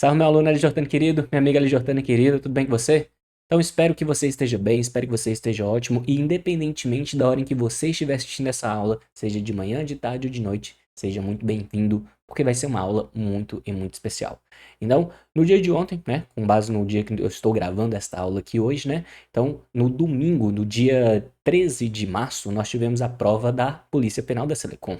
Salve, meu aluno L. Jordano querido, minha amiga L. Jordano querida, tudo bem com você? Então, espero que você esteja bem, espero que você esteja ótimo e independentemente da hora em que você estiver assistindo essa aula, seja de manhã, de tarde ou de noite, seja muito bem-vindo, porque vai ser uma aula muito e muito especial. Então, no dia de ontem, né, com base no dia que eu estou gravando esta aula aqui hoje, né, então, no domingo, no dia 13 de março, nós tivemos a prova da Polícia Penal da Selecom.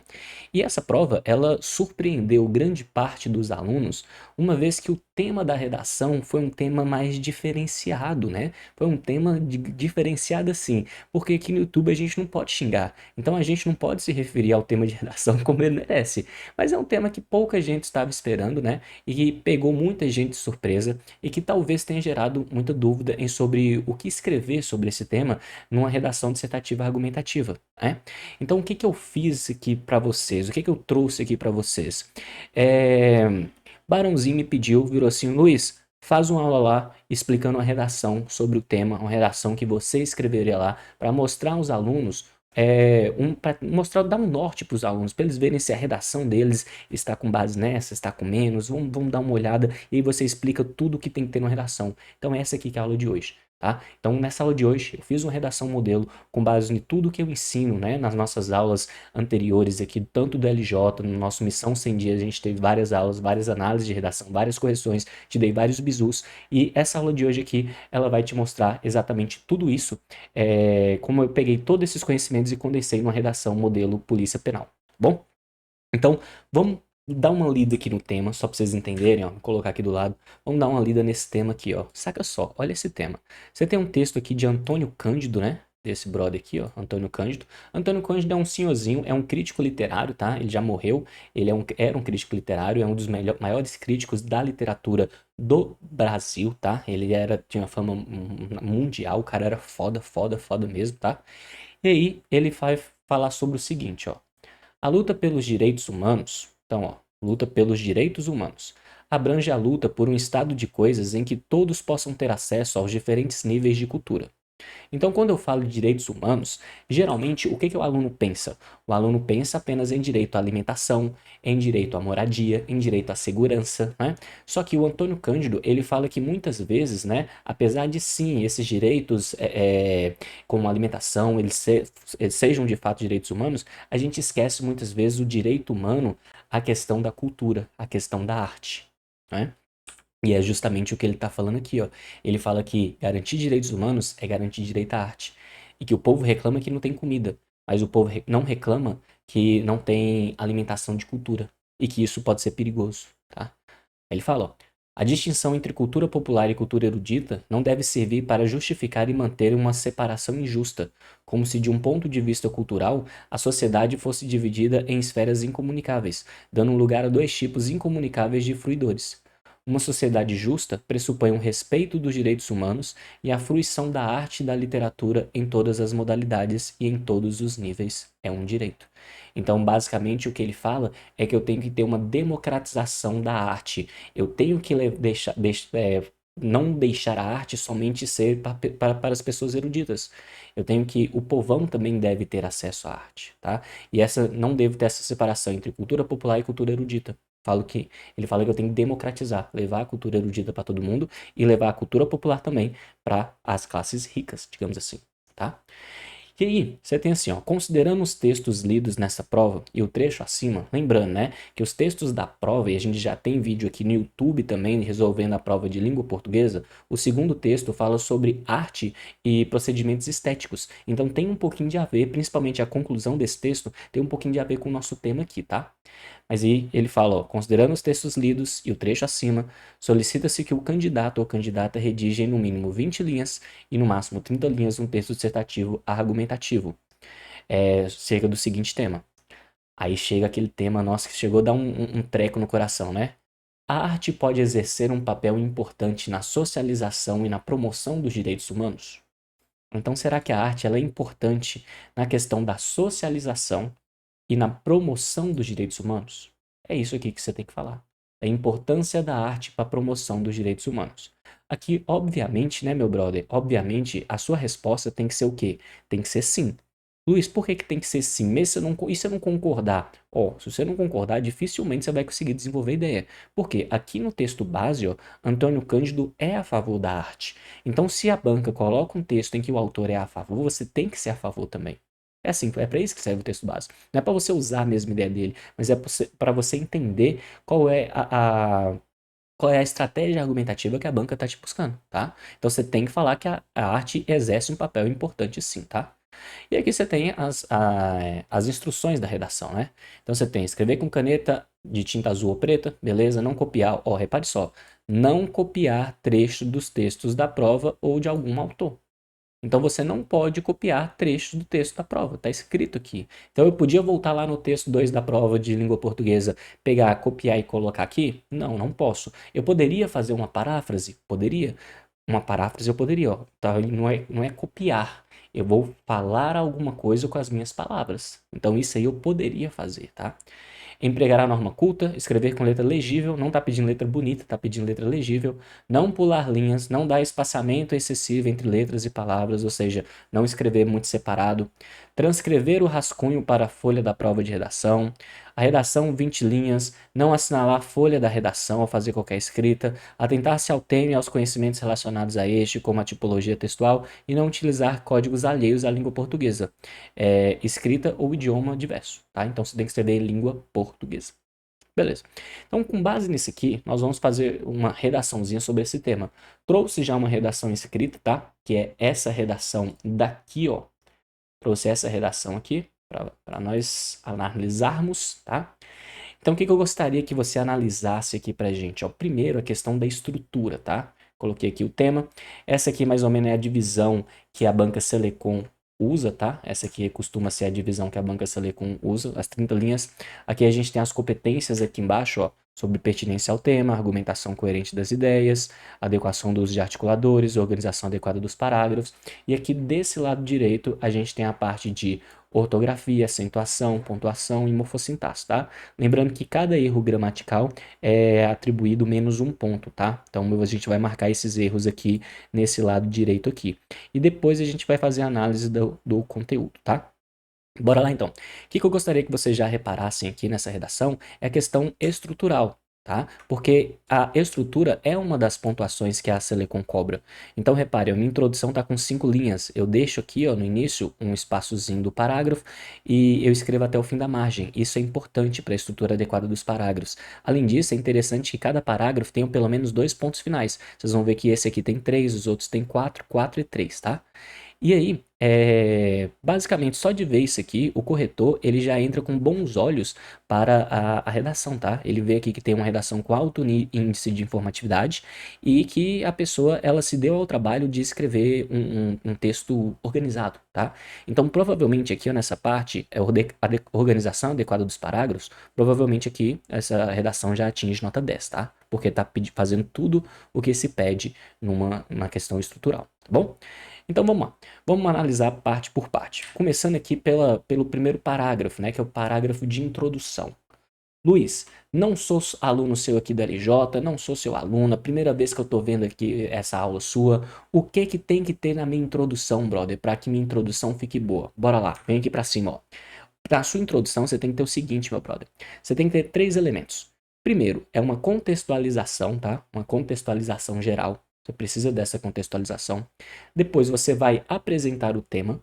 E essa prova, ela surpreendeu grande parte dos alunos, uma vez que o tema da redação foi um tema mais diferenciado, né? Foi um tema diferenciado assim, porque aqui no YouTube a gente não pode xingar, então a gente não pode se referir ao tema de redação como ele merece, mas é um tema que pouca gente estava esperando, né? E que pegou muita gente de surpresa e que talvez tenha gerado muita dúvida em sobre o que escrever sobre esse tema numa redação dissertativa argumentativa, né? Então o que que eu fiz aqui para vocês? O que que eu trouxe aqui para vocês? É... Barãozinho me pediu, virou assim, Luiz, faz uma aula lá explicando uma redação sobre o tema, uma redação que você escreveria lá, para mostrar aos alunos, para mostrar, dar um norte para os alunos, para eles verem se a redação deles está com base nessa, está com menos, vamos dar uma olhada, e aí você explica tudo o que tem que ter na redação. Então essa aqui que é a aula de hoje. Tá? Então, nessa aula de hoje, eu fiz uma redação modelo com base em tudo que eu ensino, né, nas nossas aulas anteriores aqui, tanto do LJ, no nosso Missão 100 Dias, a gente teve várias aulas, várias análises de redação, várias correções, te dei vários bizus, e essa aula de hoje aqui, ela vai te mostrar exatamente tudo isso, como eu peguei todos esses conhecimentos e condensei numa redação modelo Polícia Penal, tá bom? Então, vamos dar uma lida aqui no tema, só para vocês entenderem, ó, vou colocar aqui do lado, vamos dar uma lida nesse tema aqui, ó, saca só, olha esse tema, você tem um texto aqui de Antônio Cândido, né, desse brother aqui, ó, Antônio Cândido. Antônio Cândido é um senhorzinho, é um crítico literário, tá, ele já morreu, era um crítico literário, é um dos maiores críticos da literatura do Brasil, tá, tinha fama mundial, o cara era foda, foda, foda mesmo, tá, e aí ele vai falar sobre o seguinte, ó, a luta pelos direitos humanos, então, ó, luta pelos direitos humanos, abrange a luta por um estado de coisas em que todos possam ter acesso aos diferentes níveis de cultura. Então, quando eu falo de direitos humanos, geralmente o que que o aluno pensa? O aluno pensa apenas em direito à alimentação, em direito à moradia, em direito à segurança, né? Só que o Antônio Cândido, ele fala que muitas vezes, né, apesar de sim, esses direitos como alimentação, eles sejam de fato direitos humanos, a gente esquece muitas vezes o direito humano, a questão da cultura, a questão da arte, né? E é justamente o que ele está falando aqui, ó. Ele fala que garantir direitos humanos é garantir direito à arte. E que o povo reclama que não tem comida, mas o povo não reclama que não tem alimentação de cultura. E que isso pode ser perigoso, tá? Ele fala, ó, a distinção entre cultura popular e cultura erudita não deve servir para justificar e manter uma separação injusta, como se de um ponto de vista cultural a sociedade fosse dividida em esferas incomunicáveis, dando lugar a dois tipos incomunicáveis de fruidores. Uma sociedade justa pressupõe um respeito dos direitos humanos e a fruição da arte e da literatura em todas as modalidades e em todos os níveis é um direito. Então, basicamente, o que ele fala é que eu tenho que ter uma democratização da arte. Eu tenho que não deixar a arte somente ser para as pessoas eruditas. Eu tenho que o povão também deve ter acesso à arte, tá? E essa não deve ter essa separação entre cultura popular e cultura erudita. Ele fala que eu tenho que democratizar, levar a cultura erudita para todo mundo e levar a cultura popular também para as classes ricas, digamos assim, tá? E aí, você tem assim, ó, considerando os textos lidos nessa prova e o trecho acima, lembrando, né, que os textos da prova, e a gente já tem vídeo aqui no YouTube também resolvendo a prova de língua portuguesa, o segundo texto fala sobre arte e procedimentos estéticos. Então tem um pouquinho de a ver, principalmente a conclusão desse texto, tem um pouquinho de a ver com o nosso tema aqui, tá? Mas aí ele fala, ó, considerando os textos lidos e o trecho acima, solicita-se que o candidato ou candidata redige em no mínimo 20 linhas e no máximo 30 linhas um texto dissertativo argumentativo, cerca do seguinte tema. Aí chega aquele tema, nossa, que chegou a dar um treco no coração, né? A arte pode exercer um papel importante na socialização e na promoção dos direitos humanos? Então, será que a arte ela é importante na questão da socialização e na promoção dos direitos humanos? É isso aqui que você tem que falar. A importância da arte para a promoção dos direitos humanos. Aqui, obviamente, né, meu brother? Obviamente, a sua resposta tem que ser o quê? Tem que ser sim. Luiz, por que que tem que ser sim? Mesmo se eu não, e se eu não concordar? Ó, se você não concordar, dificilmente você vai conseguir desenvolver ideia. Porque aqui no texto base, ó, Antônio Cândido é a favor da arte. Então, se a banca coloca um texto em que o autor é a favor, você tem que ser a favor também. É assim, é para isso que serve o texto base. Não é para você usar a mesma ideia dele, mas é para você entender qual é qual é a estratégia argumentativa que a banca está te buscando, tá? Então você tem que falar que a arte exerce um papel importante sim, tá? E aqui você tem as instruções da redação, né? Então você tem escrever com caneta de tinta azul ou preta, beleza? Não copiar, ó, repare só, não copiar trecho dos textos da prova ou de algum autor. Então você não pode copiar trechos do texto da prova, está escrito aqui. Então eu podia voltar lá no texto 2 da prova de língua portuguesa, pegar, copiar e colocar aqui? Não, não posso. Eu poderia fazer uma paráfrase? Poderia. Uma paráfrase eu poderia, ó. Tá? Não é copiar. Eu vou falar alguma coisa com as minhas palavras. Então isso aí eu poderia fazer, tá? Empregar a norma culta, escrever com letra legível, não está pedindo letra bonita, está pedindo letra legível, não pular linhas, não dar espaçamento excessivo entre letras e palavras, ou seja, não escrever muito separado, transcrever o rascunho para a folha da prova de redação, a redação 20 linhas, não assinalar a folha da redação ao fazer qualquer escrita, atentar-se ao tema e aos conhecimentos relacionados a este, como a tipologia textual, e não utilizar códigos alheios à língua portuguesa, escrita ou idioma diverso, tá? Então você tem que escrever em língua portuguesa. Beleza. Então, com base nisso aqui, nós vamos fazer uma redaçãozinha sobre esse tema. Trouxe já uma redação escrita, tá? Que é essa redação daqui, ó. Trouxe essa redação aqui para nós analisarmos, tá? Então, o que eu gostaria que você analisasse aqui pra gente? Ó, primeiro, a questão da estrutura, tá? Coloquei aqui o tema. Essa aqui, mais ou menos, é a divisão que a banca Selecom usa, tá? Essa aqui costuma ser a divisão que a banca Selecom usa, as 30 linhas. Aqui a gente tem as competências aqui embaixo, ó, sobre pertinência ao tema, argumentação coerente das ideias, adequação do uso de articuladores, organização adequada dos parágrafos. E aqui desse lado direito, a gente tem a parte de ortografia, acentuação, pontuação e morfossintaxe, tá? Lembrando que cada erro gramatical é atribuído menos um ponto, tá? Então a gente vai marcar esses erros aqui nesse lado direito aqui. E depois a gente vai fazer a análise do conteúdo, tá? Bora lá então. O que eu gostaria que vocês já reparassem aqui nessa redação é a questão estrutural, tá? Porque a estrutura é uma das pontuações que a Selecom cobra. Então repare, a minha introdução está com 5 linhas. Eu deixo aqui, ó, no início um espaçozinho do parágrafo e eu escrevo até o fim da margem. Isso é importante para a estrutura adequada dos parágrafos. Além disso, é interessante que cada parágrafo tenha pelo menos 2 pontos finais. Vocês vão ver que esse aqui tem 3, os outros tem 4, 4 e 3, tá? E aí, basicamente, só de ver isso aqui, o corretor ele já entra com bons olhos para a redação, tá? Ele vê aqui que tem uma redação com alto índice de informatividade e que a pessoa ela se deu ao trabalho de escrever um texto organizado, tá? Então, provavelmente aqui ó, nessa parte, a organização adequada dos parágrafos, provavelmente aqui essa redação já atinge nota 10, tá? Porque está fazendo tudo o que se pede numa questão estrutural, tá bom? Então vamos lá, vamos analisar parte por parte. Começando aqui pelo primeiro parágrafo, né, que é o parágrafo de introdução. Luiz, não sou aluno seu aqui da LJ, não sou seu aluno, a primeira vez que eu tô vendo aqui essa aula sua. O que que tem que ter na minha introdução, brother, para que minha introdução fique boa? Bora lá, vem aqui para cima, ó. Para sua introdução, você tem que ter o seguinte, meu brother. Você tem que ter 3 elementos. Primeiro, é uma contextualização, tá? Uma contextualização geral. Você precisa dessa contextualização. Depois você vai apresentar o tema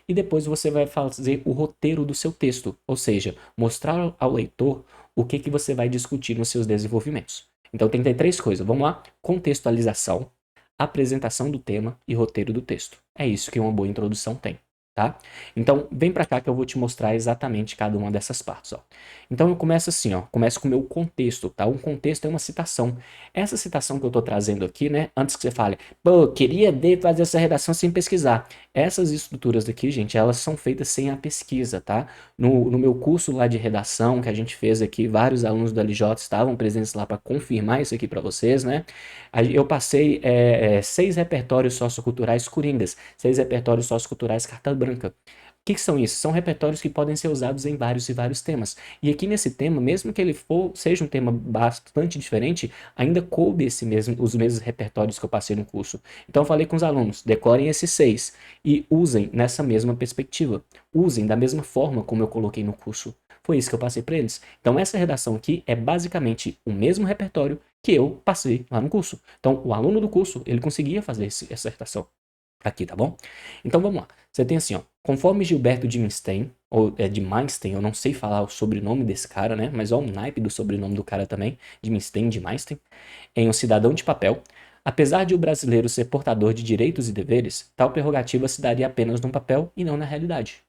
e depois você vai fazer o roteiro do seu texto, ou seja, mostrar ao leitor o que você vai discutir nos seus desenvolvimentos. Então tem que ter 3 coisas. Vamos lá: contextualização, apresentação do tema e roteiro do texto. É isso que uma boa introdução tem. Tá? Então, vem para cá que eu vou te mostrar exatamente cada uma dessas partes, ó. Então, eu começo assim, ó, começo com o meu contexto, tá? Um contexto é uma citação. Essa citação que eu tô trazendo aqui, né, antes que você fale, pô, queria fazer essa redação sem pesquisar. Essas estruturas daqui, gente, elas são feitas sem a pesquisa, tá? No meu curso lá de redação que a gente fez aqui, vários alunos do LJ estavam presentes lá para confirmar isso aqui para vocês, né? Eu passei 6 repertórios socioculturais coringas, 6 repertórios socioculturais carta branca. que são isso? São repertórios que podem ser usados em vários e vários temas. E aqui nesse tema, mesmo que ele seja um tema bastante diferente, ainda coube os mesmos repertórios que eu passei no curso. Então eu falei com os alunos, decorem esses 6 e usem nessa mesma perspectiva. Usem da mesma forma como eu coloquei no curso. Foi isso que eu passei para eles. Então essa redação aqui é basicamente o mesmo repertório que eu passei lá no curso. Então o aluno do curso, ele conseguia fazer essa redação aqui, tá bom? Então vamos lá. Você tem assim, ó, conforme Gilberto de Minstein, ou de Meinstein, eu não sei falar o sobrenome desse cara, né? Mas ó, o naipe do sobrenome do cara também, de Minstein, de Meinstein, em Um Cidadão de Papel. Apesar de o brasileiro ser portador de direitos e deveres, tal prerrogativa se daria apenas no papel e não na realidade.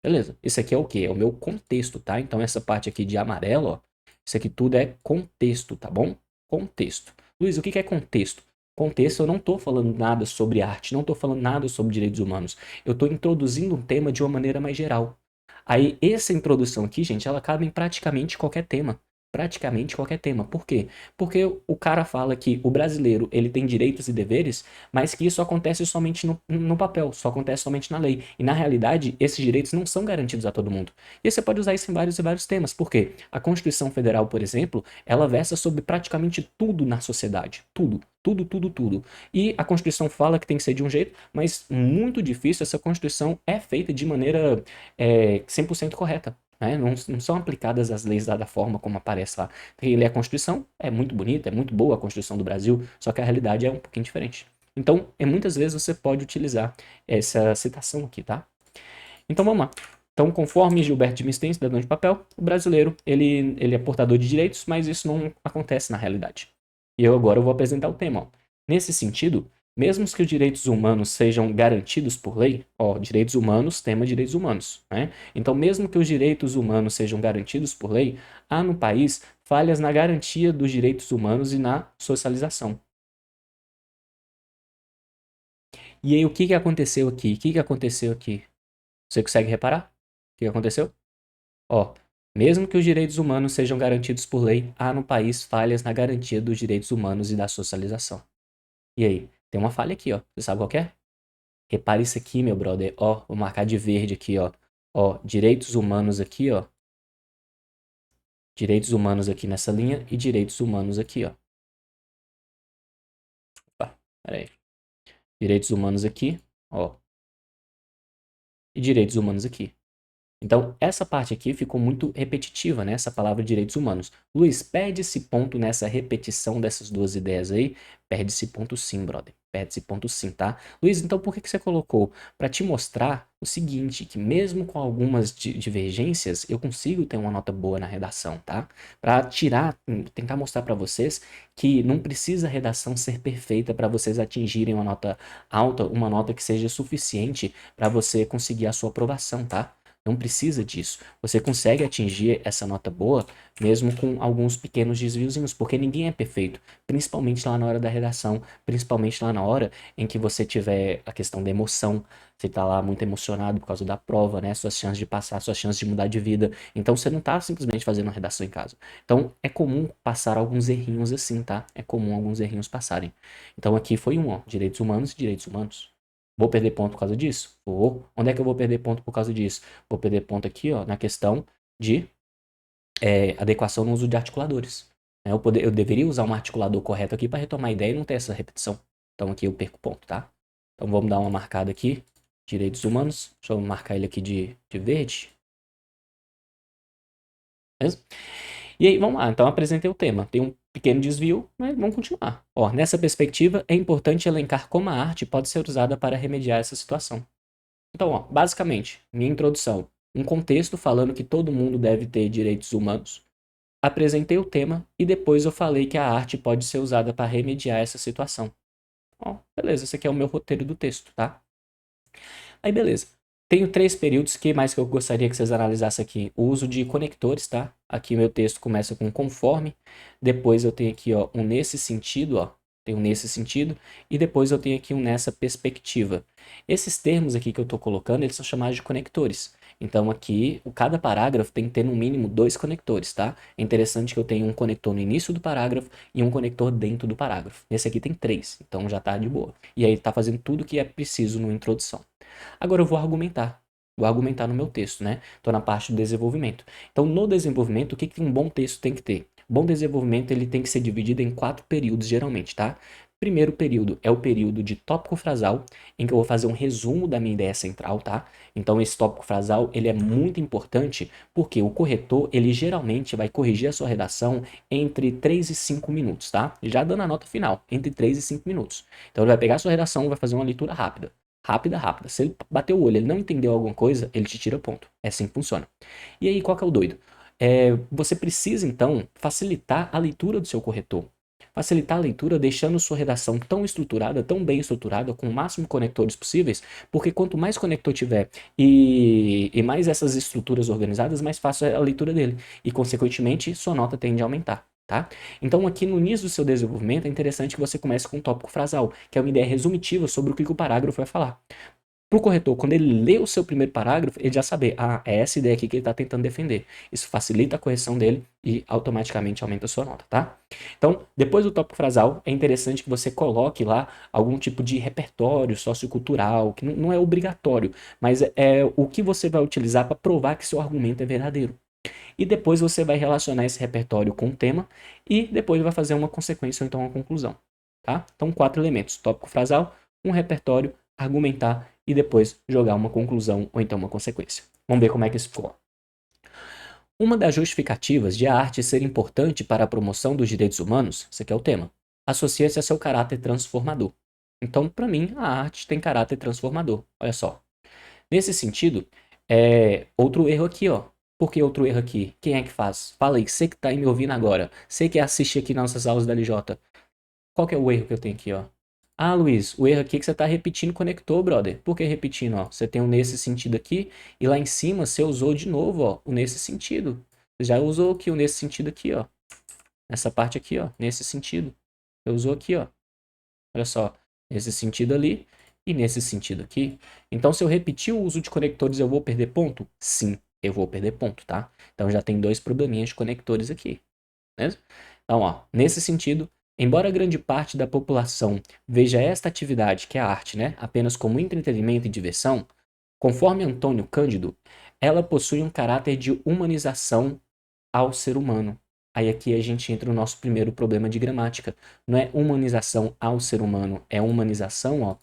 Beleza. Isso aqui é o quê? É o meu contexto, tá? Então essa parte aqui de amarelo, ó, isso aqui tudo é contexto, tá bom? Contexto. Luiz, o que é contexto? Contexto, eu não estou falando nada sobre arte, não estou falando nada sobre direitos humanos. Eu estou introduzindo um tema de uma maneira mais geral. Aí, essa introdução aqui, gente, ela cabe em praticamente qualquer tema. Praticamente qualquer tema. Por quê? Porque o cara fala que o brasileiro ele tem direitos e deveres, mas que isso acontece somente no papel, só acontece somente na lei. E na realidade, esses direitos não são garantidos a todo mundo. E você pode usar isso em vários e vários temas. Por quê? A Constituição Federal, por exemplo, ela versa sobre praticamente tudo na sociedade. Tudo. Tudo, tudo, tudo. E a Constituição fala que tem que ser de um jeito, mas muito difícil essa Constituição é feita de maneira 100% correta. Né? Não são aplicadas as leis da forma como aparece lá. Porque ler a Constituição é muito bonita, é muito boa a Constituição do Brasil, só que a realidade é um pouquinho diferente. Então, muitas vezes você pode utilizar essa citação aqui, tá? Então vamos lá. Então, conforme Gilberto de Minstein, cidadão de papel, o brasileiro ele é portador de direitos, mas isso não acontece na realidade. E agora eu vou apresentar o tema. Ó. Nesse sentido, mesmo que os direitos humanos sejam garantidos por lei, ó, direitos humanos, tema direitos humanos, né? Então, mesmo que os direitos humanos sejam garantidos por lei, há no país falhas na garantia dos direitos humanos e na socialização. E aí, o que aconteceu aqui? O que aconteceu aqui? Você consegue reparar? O que aconteceu? Ó, mesmo que os direitos humanos sejam garantidos por lei, há no país falhas na garantia dos direitos humanos e da socialização. E aí? Tem uma falha aqui, ó. Você sabe qual que é? Repare isso aqui, meu brother. Ó, vou marcar de verde aqui, ó. Ó, direitos humanos aqui, ó. Direitos humanos aqui nessa linha e direitos humanos aqui, ó. Opa, pera aí. Direitos humanos aqui, ó. E direitos humanos aqui. Então, essa parte aqui ficou muito repetitiva, né? Essa palavra direitos humanos. Luiz, perde esse ponto nessa repetição dessas duas ideias aí? Perde esse ponto sim, brother. Perde esse ponto sim, tá? Luiz, então por que você colocou? Para te mostrar o seguinte, que mesmo com algumas divergências, eu consigo ter uma nota boa na redação, tá? Para tentar mostrar para vocês que não precisa a redação ser perfeita para vocês atingirem uma nota alta, uma nota que seja suficiente para você conseguir a sua aprovação, tá? Não precisa disso. Você consegue atingir essa nota boa mesmo com alguns pequenos desviozinhos, porque ninguém é perfeito, principalmente lá na hora da redação, principalmente lá na hora em que você tiver a questão da emoção, você tá lá muito emocionado por causa da prova, né? Suas chances de passar, suas chances de mudar de vida. Então você não tá simplesmente fazendo uma redação em casa. Então é comum passar alguns errinhos assim, tá? É comum alguns errinhos passarem. Então aqui foi ó, direitos humanos e direitos humanos. Vou perder ponto por causa disso? Vou. Onde é que eu vou perder ponto por causa disso? Vou perder ponto aqui, ó, na questão de adequação no uso de articuladores. Eu deveria usar um articulador correto aqui para retomar a ideia e não ter essa repetição. Então aqui eu perco ponto, tá? Então vamos dar uma marcada aqui. Direitos humanos. Deixa eu marcar ele aqui de verde. Beleza? E aí, vamos lá. Então apresentei o tema. Tem um pequeno desvio, mas vamos continuar. Ó, nessa perspectiva, é importante elencar como a arte pode ser usada para remediar essa situação. Então, ó, basicamente, minha introdução, um contexto falando que todo mundo deve ter direitos humanos. Apresentei o tema e depois eu falei que a arte pode ser usada para remediar essa situação. Ó, beleza, esse aqui é o meu roteiro do texto, tá? Aí, beleza. Tenho 3 períodos que mais que eu gostaria que vocês analisassem aqui. O uso de conectores, tá? Aqui meu texto começa com conforme, depois eu tenho aqui, ó, um nesse sentido, ó. Tem um nesse sentido, e depois eu tenho aqui um nessa perspectiva. Esses termos aqui que eu estou colocando, eles são chamados de conectores. Então aqui, cada parágrafo tem que ter no mínimo 2 conectores, tá? É interessante que eu tenha um conector no início do parágrafo e um conector dentro do parágrafo. Esse aqui tem 3, então já tá de boa. E aí tá fazendo tudo que é preciso na introdução. Agora eu vou argumentar. Vou argumentar no meu texto, né? Tô na parte do desenvolvimento. Então, no desenvolvimento, o que que um bom texto tem que ter? Bom desenvolvimento, ele tem que ser dividido em 4 períodos, geralmente, tá? Primeiro período é o período de tópico frasal, em que eu vou fazer um resumo da minha ideia central, tá? Então, esse tópico frasal, ele é muito importante, porque o corretor, ele geralmente vai corrigir a sua redação entre 3 e 5 minutos, tá? Já dando a nota final, entre 3 e 5 minutos. Então, ele vai pegar a sua redação e vai fazer uma leitura rápida. Rápida, rápida. Se ele bater o olho, ele não entendeu alguma coisa, ele te tira ponto. É assim que funciona. E aí, qual que é o doido? Você precisa, então, facilitar a leitura do seu corretor. Facilitar a leitura deixando sua redação tão estruturada, tão bem estruturada, com o máximo de conectores possíveis, porque quanto mais conector tiver e mais essas estruturas organizadas, mais fácil é a leitura dele. E, consequentemente, sua nota tende a aumentar. Tá? Então, aqui no início do seu desenvolvimento, é interessante que você comece com um tópico frasal, que é uma ideia resumitiva sobre o que o parágrafo vai falar. Para o corretor, quando ele lê o seu primeiro parágrafo, ele já saber, é essa ideia aqui que ele está tentando defender. Isso facilita a correção dele e automaticamente aumenta a sua nota, tá? Então, depois do tópico frasal, é interessante que você coloque lá algum tipo de repertório sociocultural, que não é obrigatório, mas é o que você vai utilizar para provar que seu argumento é verdadeiro. E depois você vai relacionar esse repertório com o tema e depois vai fazer uma consequência ou então uma conclusão, tá? Então, 4 elementos: tópico frasal, um repertório, argumentar e depois jogar uma conclusão ou então uma consequência. Vamos ver como é que isso ficou. Uma das justificativas de a arte ser importante para a promoção dos direitos humanos, esse aqui é o tema, associa-se a seu caráter transformador. Então, para mim, a arte tem caráter transformador. Olha só. Nesse sentido, outro erro aqui, ó. Por que outro erro aqui? Quem é que faz? Fala aí, você que tá aí me ouvindo agora. Você que assiste aqui nas nossas aulas da LJ. Qual que é o erro que eu tenho aqui, ó? Ah, Luiz, o erro aqui é que você tá repetindo conector, brother. Por que repetindo, ó? Você tem um nesse sentido aqui e lá em cima você usou de novo, ó, o nesse sentido. Você já usou aqui o nesse sentido aqui, ó. Nessa parte aqui, ó, nesse sentido. Você usou aqui, ó. Olha só, nesse sentido ali e nesse sentido aqui. Então, se eu repetir o uso de conectores, eu vou perder ponto? Sim, eu vou perder ponto, tá? Então, já tem 2 probleminhas de conectores aqui, beleza? Então, ó, nesse sentido, embora grande parte da população veja esta atividade, que é a arte, né, apenas como entretenimento e diversão, conforme Antônio Cândido, ela possui um caráter de humanização ao ser humano. Aí aqui a gente entra no nosso primeiro problema de gramática. Não é humanização ao ser humano, é humanização, ó,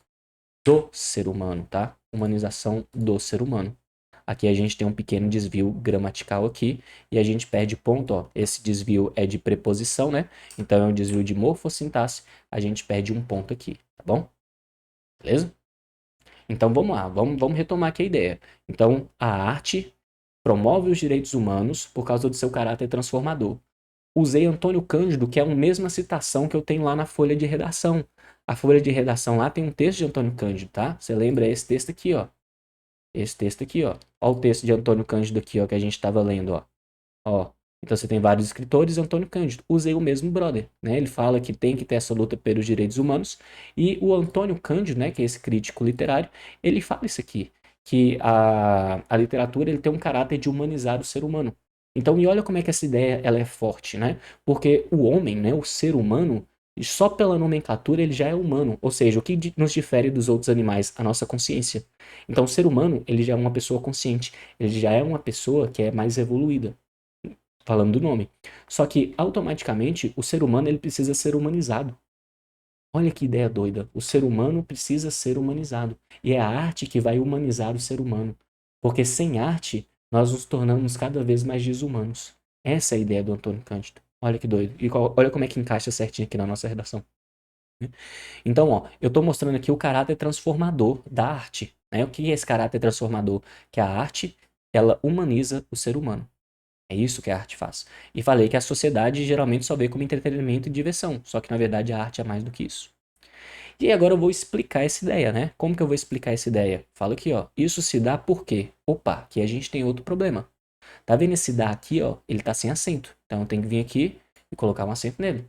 do ser humano, tá? Humanização do ser humano. Aqui a gente tem um pequeno desvio gramatical aqui e a gente perde ponto, ó. Esse desvio é de preposição, né? Então é um desvio de morfossintaxe, a gente perde um ponto aqui, tá bom? Beleza? Então vamos lá, vamos retomar aqui a ideia. Então a arte promove os direitos humanos por causa do seu caráter transformador. Usei Antônio Cândido, que é a mesma citação que eu tenho lá na folha de redação. A folha de redação lá tem um texto de Antônio Cândido, tá? Você lembra esse texto aqui, ó. Esse texto aqui, ó. Ó o texto de Antônio Cândido aqui, ó, que a gente estava lendo, ó. Ó. Então você tem vários escritores e Antônio Cândido. Usei o mesmo brother, né? Ele fala que tem que ter essa luta pelos direitos humanos. E o Antônio Cândido, né, que é esse crítico literário, ele fala isso aqui, que a literatura ele tem um caráter de humanizar o ser humano. Então, e olha como é que essa ideia ela é forte, né? Porque o homem, né, o ser humano, só pela nomenclatura ele já é humano. Ou seja, o que nos difere dos outros animais? A nossa consciência. Então, o ser humano, ele já é uma pessoa consciente. Ele já é uma pessoa que é mais evoluída falando do nome. Só que automaticamente o ser humano ele precisa ser humanizado. Olha que ideia doida. O ser humano precisa ser humanizado. E é a arte que vai humanizar o ser humano. Porque sem arte, nós nos tornamos cada vez mais desumanos. Essa é a ideia do Antônio Cândido. Olha que doido. E olha como é que encaixa certinho aqui na nossa redação. Então, ó, eu estou mostrando aqui o caráter transformador da arte. Né? O que é esse caráter transformador? Que a arte, ela humaniza o ser humano. É isso que a arte faz. E falei que a sociedade geralmente só vê como entretenimento e diversão, só que na verdade a arte é mais do que isso. E agora eu vou explicar essa ideia, né? Como que eu vou explicar essa ideia? Falo aqui, ó. Isso se dá por quê? Opa, aqui a gente tem outro problema. Tá vendo esse dá aqui, ó? Ele tá sem acento. Então eu tenho que vir aqui e colocar um acento nele.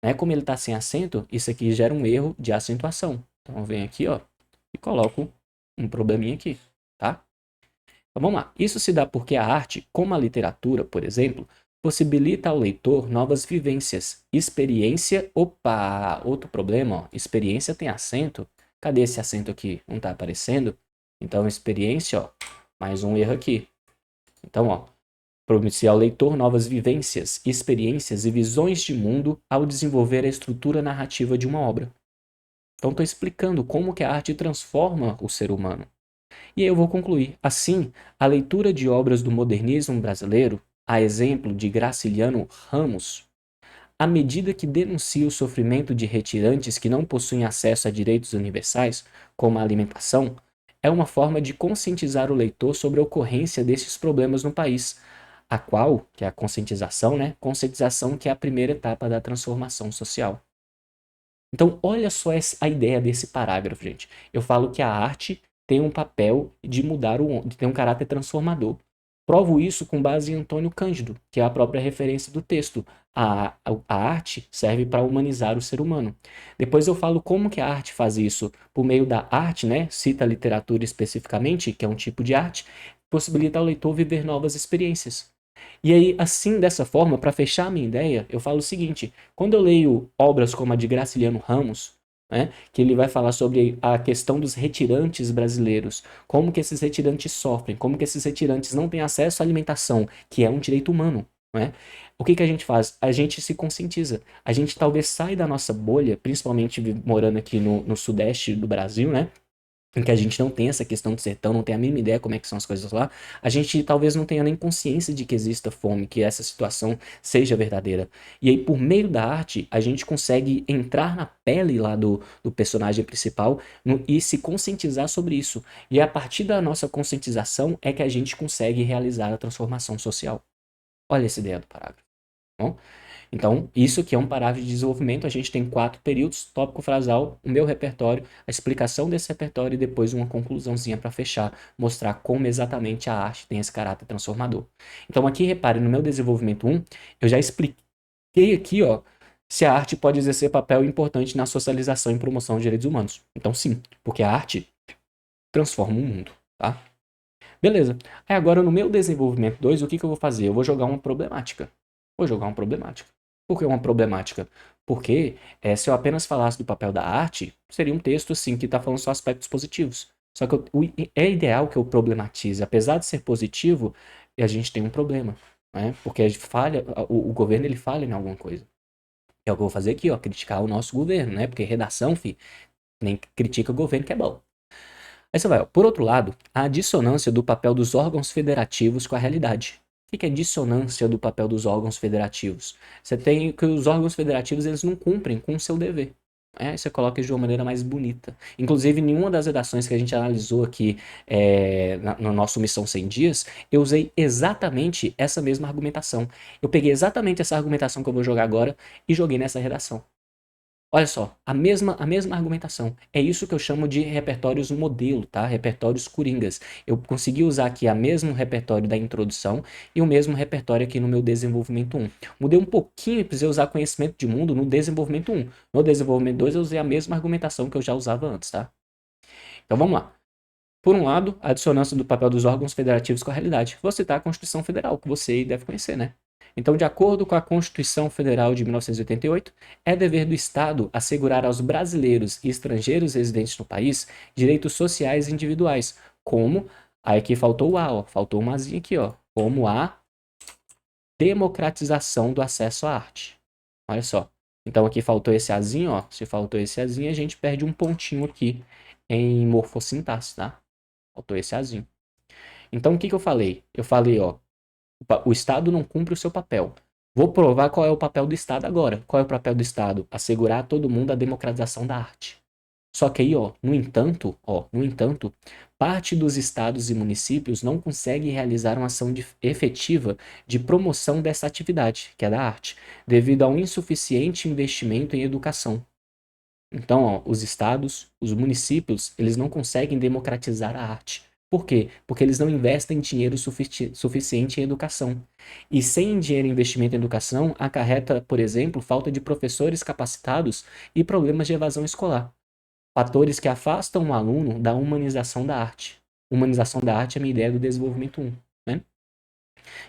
Né? Como ele tá sem acento, isso aqui gera um erro de acentuação. Então eu venho aqui, ó, e coloco um probleminha aqui, tá? Então vamos lá. Isso se dá porque a arte, como a literatura, por exemplo, possibilita ao leitor novas vivências. Experiência, opa, outro problema, ó. Experiência tem acento. Cadê esse acento aqui? Não está aparecendo? Então, experiência, ó, Mais um erro aqui. Então, ó, propicia ao leitor novas vivências, experiências e visões de mundo ao desenvolver a estrutura narrativa de uma obra. Então, estou explicando como que a arte transforma o ser humano. E aí eu vou concluir. Assim, a leitura de obras do modernismo brasileiro, a exemplo de Graciliano Ramos, à medida que denuncia o sofrimento de retirantes que não possuem acesso a direitos universais, como a alimentação, é uma forma de conscientizar o leitor sobre a ocorrência desses problemas no país, a qual, que é a conscientização, né? Conscientização que é a primeira etapa da transformação social. Então, olha só a ideia desse parágrafo, gente. Eu falo que a arte tem um papel de mudar o mundo, tem um caráter transformador. Provo isso com base em Antônio Cândido, que é a própria referência do texto. A arte serve para humanizar o ser humano. Depois eu falo como que a arte faz isso. Por meio da arte, né? Cita a literatura especificamente, que é um tipo de arte, possibilita ao leitor viver novas experiências. E aí, assim, dessa forma, para fechar a minha ideia, eu falo o seguinte: quando eu leio obras como a de Graciliano Ramos, né, que ele vai falar sobre a questão dos retirantes brasileiros, como que esses retirantes sofrem, como que esses retirantes não têm acesso à alimentação, que é um direito humano, né? O que que a gente faz? A gente se conscientiza. A gente talvez sai da nossa bolha, principalmente morando aqui no sudeste do Brasil, né? Em que a gente não tem essa questão do sertão, não tem a mínima ideia como é que são as coisas lá, a gente talvez não tenha nem consciência de que exista fome, que essa situação seja verdadeira. E aí, por meio da arte, a gente consegue entrar na pele lá do personagem principal e se conscientizar sobre isso. E a partir da nossa conscientização é que a gente consegue realizar a transformação social. Olha essa ideia do parágrafo. Tá bom? Então, isso aqui é um parágrafo de desenvolvimento. A gente tem 4 períodos, tópico frasal, o meu repertório, a explicação desse repertório e depois uma conclusãozinha para fechar, mostrar como exatamente a arte tem esse caráter transformador. Então, aqui, repare, no meu desenvolvimento 1, eu já expliquei aqui, ó, se a arte pode exercer papel importante na socialização e promoção de direitos humanos. Então, sim, porque a arte transforma o mundo, tá? Beleza. Aí agora, no meu desenvolvimento 2, o que que eu vou fazer? Eu vou jogar uma problemática. Vou jogar uma problemática. Por que uma problemática? Porque se eu apenas falasse do papel da arte, seria um texto assim que está falando só aspectos positivos. Só que é ideal que eu problematize. Apesar de ser positivo, a gente tem um problema, né? Porque a gente falha, o governo ele falha em alguma coisa. É o que eu vou fazer aqui, ó, criticar o nosso governo, né? Porque redação, nem critica o governo que é bom. Aí você vai, ó. Por outro lado, a dissonância do papel dos órgãos federativos com a realidade. O que é dissonância do papel dos órgãos federativos? Você tem que os órgãos federativos eles não cumprem com o seu dever. Você coloca isso de uma maneira mais bonita. Inclusive, nenhuma das redações que a gente analisou aqui no nosso Missão 100 Dias, eu usei exatamente essa mesma argumentação. Eu peguei exatamente essa argumentação que eu vou jogar agora e joguei nessa redação. Olha só, a mesma argumentação. É isso que eu chamo de repertórios modelo, tá? Repertórios coringas. Eu consegui usar aqui o mesmo repertório da introdução e o mesmo repertório aqui no meu desenvolvimento 1. Mudei um pouquinho e precisei usar conhecimento de mundo no desenvolvimento 1. No desenvolvimento 2 eu usei a mesma argumentação que eu já usava antes, tá? Então vamos lá. Por um lado, a dissonância do papel dos órgãos federativos com a realidade. Vou citar a Constituição Federal, que você deve conhecer, né? Então, de acordo com a Constituição Federal de 1988, é dever do Estado assegurar aos brasileiros e estrangeiros residentes no país direitos sociais individuais, como, aí aqui faltou o A, ó, faltou uma asinha aqui, ó, como a democratização do acesso à arte. Olha só. Então aqui faltou esse azinho, ó. Se faltou esse azinho, a gente perde um pontinho aqui em morfossintaxe, tá? Faltou esse azinho. Então o que que eu falei? Eu falei, ó, o Estado não cumpre o seu papel. Vou provar qual é o papel do Estado agora. Qual é o papel do Estado? Assegurar a todo mundo a democratização da arte. Só que aí, no entanto, parte dos estados e municípios não consegue realizar uma ação efetiva de promoção dessa atividade, que é da arte, devido a um insuficiente investimento em educação. Então, ó, os estados, os municípios, eles não conseguem democratizar a arte. Por quê? Porque eles não investem dinheiro suficiente em educação. E sem dinheiro em investimento em educação, acarreta, por exemplo, falta de professores capacitados e problemas de evasão escolar. Fatores que afastam o aluno da humanização da arte. Humanização da arte é a minha ideia do desenvolvimento 1, né?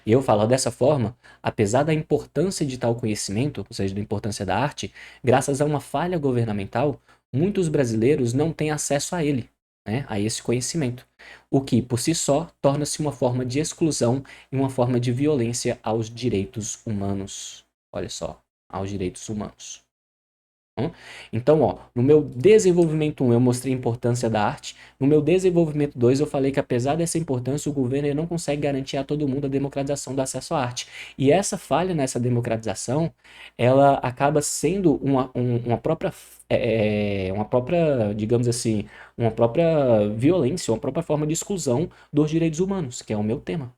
E eu falo dessa forma, apesar da importância de tal conhecimento, ou seja, da importância da arte, graças a uma falha governamental, muitos brasileiros não têm acesso a ele. né, a esse conhecimento, o que, por si só, torna-se uma forma de exclusão e uma forma de violência aos direitos humanos. Olha só, aos direitos humanos. Então, ó, no meu desenvolvimento 1 eu mostrei a importância da arte, no meu desenvolvimento 2 eu falei que apesar dessa importância o governo ele não consegue garantir a todo mundo a democratização do acesso à arte. E essa falha nessa democratização, ela acaba sendo uma própria, digamos assim, uma própria violência, uma própria forma de exclusão dos direitos humanos, que é o meu tema.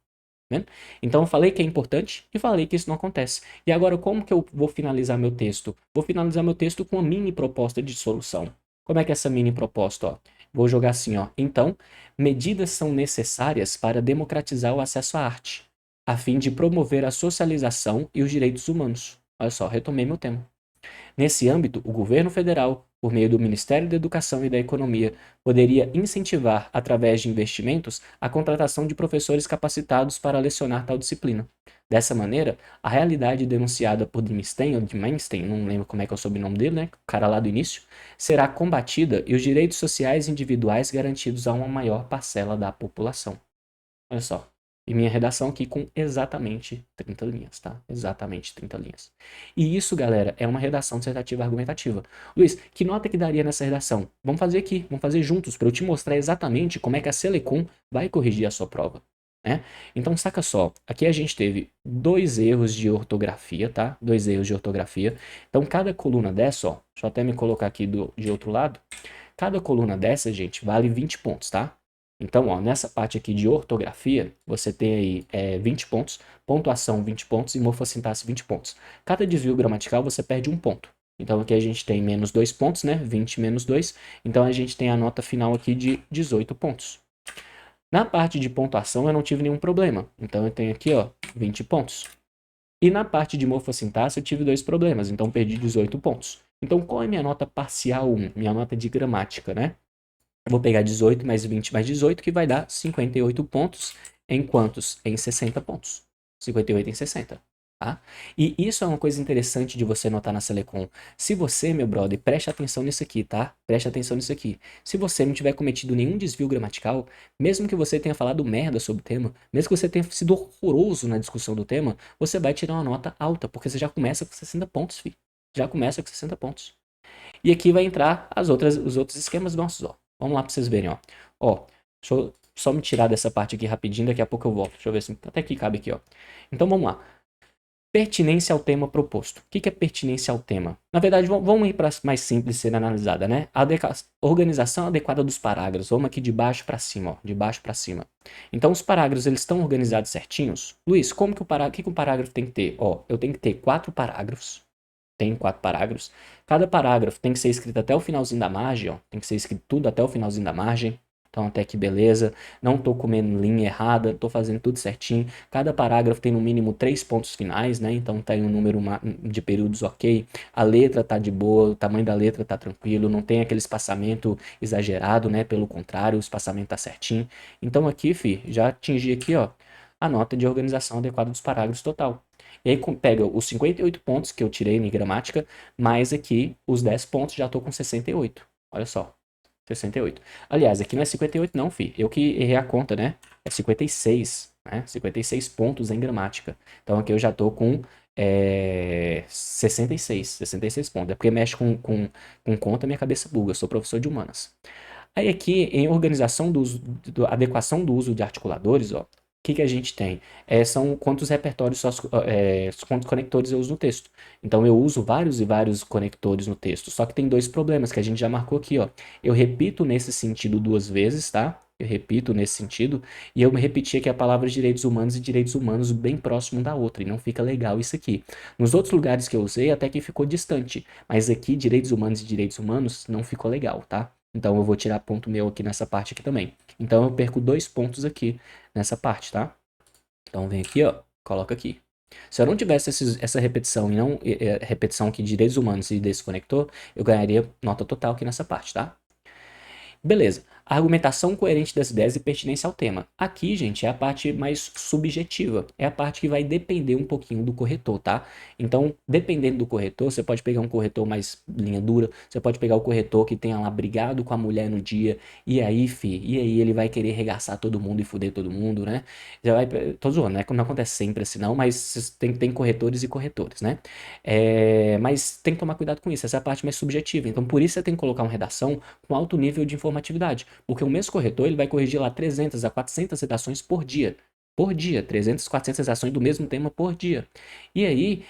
Né? Então eu falei que é importante e falei que isso não acontece. E agora como que eu vou finalizar meu texto? Vou finalizar meu texto com uma mini proposta de solução. Como é que é essa mini proposta? Ó? Vou jogar assim, ó. Então, medidas são necessárias para democratizar o acesso à arte, a fim de promover a socialização e os direitos humanos. Olha só, retomei meu tema. Nesse âmbito, o governo federal, por meio do Ministério da Educação e da Economia, poderia incentivar, através de investimentos, a contratação de professores capacitados para lecionar tal disciplina. Dessa maneira, a realidade denunciada por Dimenstein, não lembro como é que é o sobrenome dele, né? O cara lá do início, será combatida e os direitos sociais individuais garantidos a uma maior parcela da população. Olha só. E minha redação aqui com exatamente 30 linhas, tá? Exatamente 30 linhas. E isso, galera, é uma redação dissertativa argumentativa. Luiz, que nota que daria nessa redação? Vamos fazer aqui, vamos fazer juntos, para eu te mostrar exatamente como é que a Selecom vai corrigir a sua prova. Né? Então, saca só, aqui a gente teve 2 erros de ortografia, tá? 2 erros de ortografia. Então, cada coluna dessa, ó, deixa eu até me colocar aqui de outro lado. Cada coluna dessa, gente, vale 20 pontos, tá? Então, ó, nessa parte aqui de ortografia, você tem aí 20 pontos, pontuação 20 pontos e morfossintaxe 20 pontos. Cada desvio gramatical você perde 1 ponto. Então aqui a gente tem menos 2 pontos, né? 20 menos 2. Então a gente tem a nota final aqui de 18 pontos. Na parte de pontuação eu não tive nenhum problema. Então eu tenho aqui, ó, 20 pontos. E na parte de morfossintaxe eu tive 2 problemas, então perdi 18 pontos. Então qual é minha nota parcial 1? Minha nota de gramática, né? Eu vou pegar 18 mais 20 mais 18, que vai dar 58 pontos. Em quantos? Em 60 pontos. 58 em 60. Tá? E isso é uma coisa interessante de você notar na Selecom. Se você, meu brother, preste atenção nisso aqui, tá? Preste atenção nisso aqui. Se você não tiver cometido nenhum desvio gramatical, mesmo que você tenha falado merda sobre o tema, mesmo que você tenha sido horroroso na discussão do tema, você vai tirar uma nota alta, porque você já começa com 60 pontos, filho. Já começa com 60 pontos. E aqui vai entrar os outros esquemas nossos, ó. Vamos lá para vocês verem, ó. Ó, deixa eu só me tirar dessa parte aqui rapidinho, daqui a pouco eu volto. Deixa eu ver se até aqui cabe aqui, ó. Então vamos lá. Pertinência ao tema proposto. O que é pertinência ao tema? Na verdade, vamos ir para mais simples ser analisada, né? A organização adequada dos parágrafos. Vamos aqui de baixo para cima, ó. De baixo para cima. Então, os parágrafos, eles estão organizados certinhos? Luiz, como que que o parágrafo tem que ter? Ó, eu tenho que ter 4 parágrafos. Tem 4 parágrafos. Cada parágrafo tem que ser escrito até o finalzinho da margem, ó. Tem que ser escrito tudo até o finalzinho da margem. Então, até que beleza. Não tô comendo linha errada, tô fazendo tudo certinho. Cada parágrafo tem no mínimo 3 pontos finais, né? Então, tá aí um número de períodos ok. A letra tá de boa, o tamanho da letra tá tranquilo. Não tem aquele espaçamento exagerado, né? Pelo contrário, o espaçamento tá certinho. Então, aqui, já atingi aqui, ó, a nota de organização adequada dos parágrafos total. E aí pega os 58 pontos que eu tirei em gramática, mais aqui os 10 pontos, já estou com 68. Olha só, 68. Aliás, aqui não é 58 não, eu que errei a conta, né? É 56, né? 56 pontos em gramática. Então aqui eu já estou com 66 pontos. É porque mexe com conta, minha cabeça buga, eu sou professor de humanas. Aí aqui, em organização adequação do uso de articuladores, ó, que a gente tem? São quantos repertórios, quantos conectores eu uso no texto. Então eu uso vários e vários conectores no texto, só que tem 2 problemas que a gente já marcou aqui, ó. Eu repito nesse sentido 2 vezes, tá? Eu repito nesse sentido, e eu me repeti aqui a palavra direitos humanos e direitos humanos bem próximo da outra, e não fica legal isso aqui. Nos outros lugares que eu usei, até que ficou distante, mas aqui, direitos humanos e direitos humanos, não ficou legal, tá? Então eu vou tirar ponto meu aqui nessa parte aqui também. Então eu perco 2 pontos aqui nessa parte, tá? Então vem aqui, ó, coloca aqui. Se eu não tivesse essa repetição e não repetição aqui de direitos humanos e desse conector, eu ganharia nota total aqui nessa parte, tá? Beleza. A argumentação coerente das ideias e pertinência ao tema. Aqui, gente, é a parte mais subjetiva. É a parte que vai depender um pouquinho do corretor, tá? Então, dependendo do corretor, você pode pegar um corretor mais linha dura, você pode pegar o corretor que tenha lá brigado com a mulher no dia, e aí, e aí ele vai querer regaçar todo mundo e fuder todo mundo, né? Já vai, tô zoando, né? Não acontece sempre assim, não, mas tem corretores e corretores, né? Mas tem que tomar cuidado com isso, essa é a parte mais subjetiva. Então, por isso você tem que colocar uma redação com alto nível de informatividade, porque o mesmo corretor ele vai corrigir lá 300 a 400 redações por dia. Por dia, 300, 400 redações do mesmo tema por dia. E aí,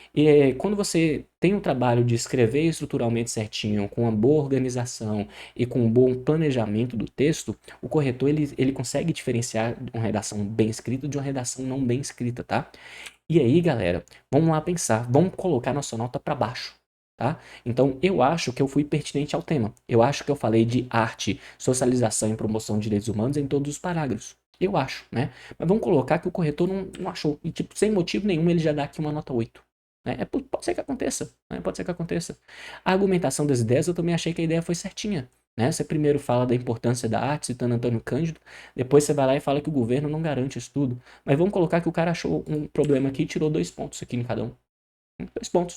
quando você tem um trabalho de escrever estruturalmente certinho, com uma boa organização e com um bom planejamento do texto, o corretor ele consegue diferenciar uma redação bem escrita de uma redação não bem escrita, tá? E aí, galera, vamos lá pensar, vamos colocar nossa nota para baixo, tá? Então, eu acho que eu fui pertinente ao tema. Eu acho que eu falei de arte, socialização e promoção de direitos humanos em todos os parágrafos. Eu acho, né? Mas vamos colocar que o corretor não achou. E, tipo, sem motivo nenhum, ele já dá aqui uma nota 8. Né? Pode ser que aconteça, né? Pode ser que aconteça. A argumentação das ideias, eu também achei que a ideia foi certinha. Né? Você primeiro fala da importância da arte, citando Antônio Cândido, depois você vai lá e fala que o governo não garante isso tudo. Mas vamos colocar que o cara achou um problema aqui e tirou 2 pontos aqui em cada um.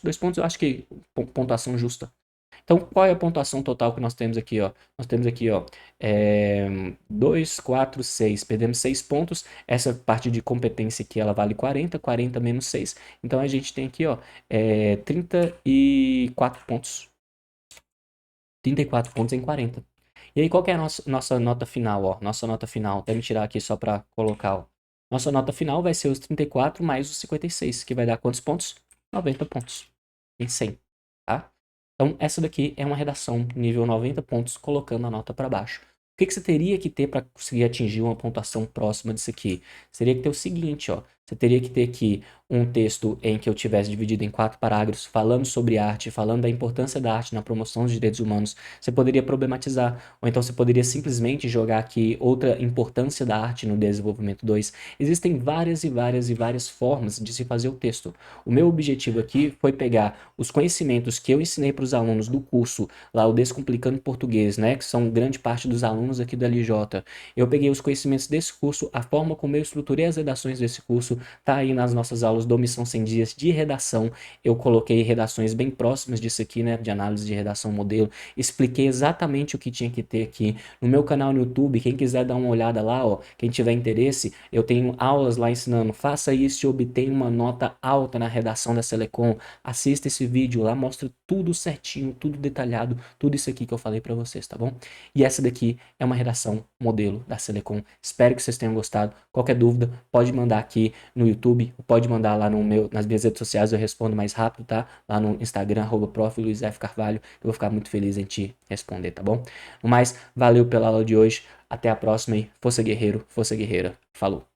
2 pontos eu acho que pontuação justa. Então, qual é a pontuação total que nós temos aqui, ó? Nós temos aqui, ó, 2, 4, 6. Perdemos 6 pontos. Essa parte de competência aqui, ela vale 40. 40 menos 6. Então, a gente tem aqui, ó, 34 pontos. 34 pontos em 40. E aí, qual que é a nossa nota final, ó? Nossa nota final, até me tirar aqui só para colocar, ó. Nossa nota final vai ser os 34 mais os 56, que vai dar quantos pontos? 90 pontos em 100, tá? Então, essa daqui é uma redação nível 90 pontos, colocando a nota para baixo. O que você teria que ter para conseguir atingir uma pontuação próxima disso aqui? Você teria que ter o seguinte, ó. Você teria que ter aqui um texto em que eu tivesse dividido em 4 parágrafos, falando sobre arte, falando da importância da arte na promoção dos direitos humanos. Você poderia problematizar, ou então você poderia simplesmente jogar aqui outra importância da arte no desenvolvimento 2. Existem várias e várias e várias formas de se fazer o texto. O meu objetivo aqui foi pegar os conhecimentos que eu ensinei para os alunos do curso, lá o Descomplicando Português, né, que são grande parte dos alunos aqui da LJ. Eu peguei os conhecimentos desse curso, a forma como eu estruturei as redações desse curso, tá aí nas nossas aulas do Omissão 100 Dias de redação. Eu coloquei redações bem próximas disso aqui, né, de análise de redação modelo. Expliquei exatamente o que tinha que ter aqui. No meu canal no YouTube, quem quiser dar uma olhada lá, ó, quem tiver interesse, eu tenho aulas lá ensinando, faça isso e obtenha uma nota alta na redação da Selecom. Assista esse vídeo lá, mostra tudo certinho, tudo detalhado, tudo isso aqui que eu falei para vocês, tá bom? E essa daqui é uma redação modelo da Selecom. Espero que vocês tenham gostado. Qualquer dúvida, pode mandar aqui no YouTube, pode mandar lá nas minhas redes sociais, eu respondo mais rápido, tá? Lá no Instagram, @prof. Luiz F. Carvalho, eu vou ficar muito feliz em te responder, tá bom? No mais, valeu pela aula de hoje, até a próxima e força guerreiro, força guerreira. Falou!